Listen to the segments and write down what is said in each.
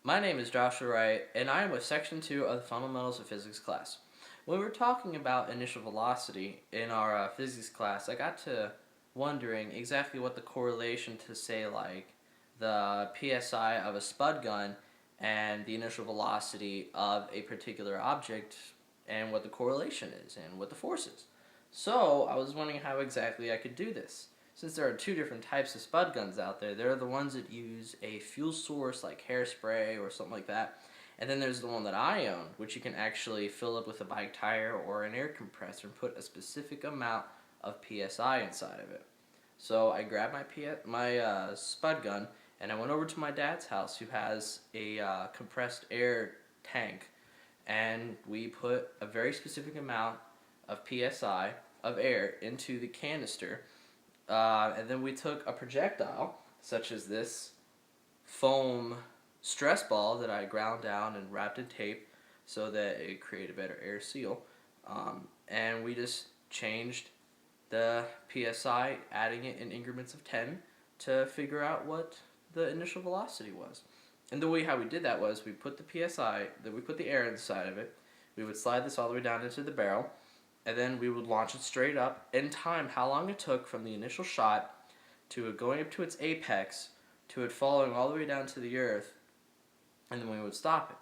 My name is Joshua Wright, and I am with Section 2 of the Fundamentals of Physics class. When we were talking about initial velocity in our physics class, I got to wondering exactly what the correlation to, say, like the PSI of a spud gun and the initial velocity of a particular object, and what the correlation is and what the force is. So I was wondering how exactly I could do this. Since there are two different types of spud guns out there, there are the ones that use a fuel source like hairspray or something like that, and then there's the one that I own, which you can actually fill up with a bike tire or an air compressor and put a specific amount of PSI inside of it. So I grabbed my spud gun and I went over to my dad's house, who has a compressed air tank, and we put a very specific amount of PSI of air into the canister. And then we took a projectile, such as this foam stress ball that I ground down and wrapped in tape so that it created a better air seal. And we just changed the PSI, adding it in increments of 10 to figure out what the initial velocity was. And the way how we did that was we put the PSI, we put the air inside of it, we would slide this all the way down into the barrel, and then we would launch it straight up and time how long it took from the initial shot to it going up to its apex to it falling all the way down to the earth, and then we would stop it.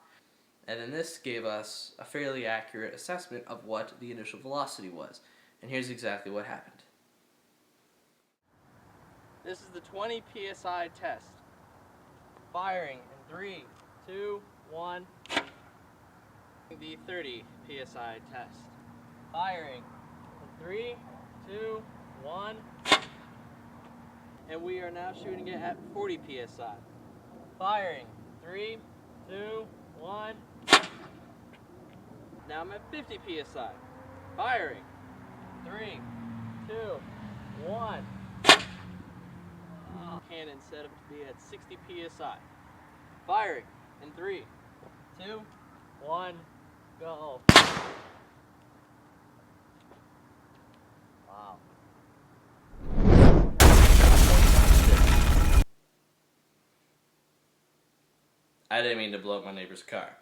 And then this gave us a fairly accurate assessment of what the initial velocity was. And here's exactly what happened. This is the 20 PSI test. Firing in 3, 2, 1. The 30 PSI test. Firing in 3, 2, 1. And we are now shooting it at 40 PSI. Firing 3, 2, 1. Now I'm at 50 PSI. Firing 3, 2, 1. Cannon set up to be at 60 PSI. Firing in 3, 2, 1, go. Wow. I didn't mean to blow up my neighbor's car.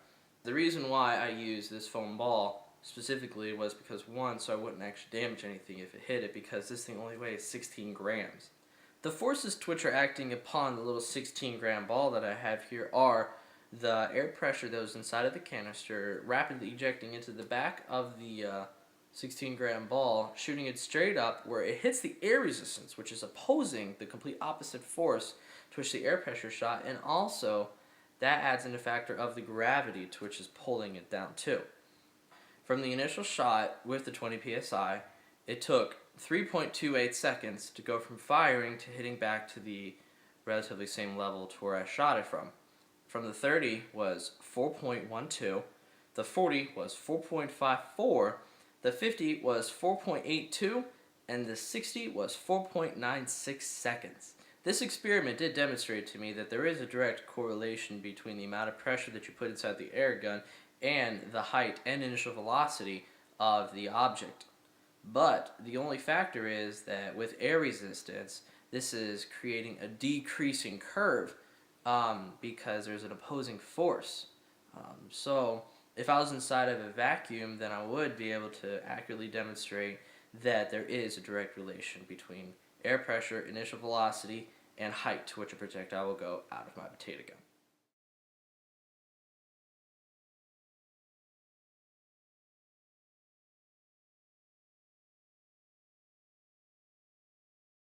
The reason why I used this foam ball specifically was because, one, so I wouldn't actually damage anything if it hit it, because this thing only weighs 16 grams. The forces to which are acting upon the little 16-gram ball that I have here are the air pressure that was inside of the canister rapidly ejecting into the back of the 16-gram ball, shooting it straight up where it hits the air resistance, which is opposing the complete opposite force to which the air pressure shot, and also that adds in a factor of the gravity to which is pulling it down too. From the initial shot with the 20 PSI, it took 3.28 seconds to go from firing to hitting back to the relatively same level to where I shot it from. From the 30 was 4.12, the 40 was 4.54, the 50 was 4.82, and the 60 was 4.96 seconds. This experiment did demonstrate to me that there is a direct correlation between the amount of pressure that you put inside the air gun and the height and initial velocity of the object. But the only factor is that with air resistance, this is creating a decreasing curve because there's an opposing force. So if I was inside of a vacuum, then I would be able to accurately demonstrate that there is a direct relation between air pressure, initial velocity, and height to which a projectile will go out of my potato gun.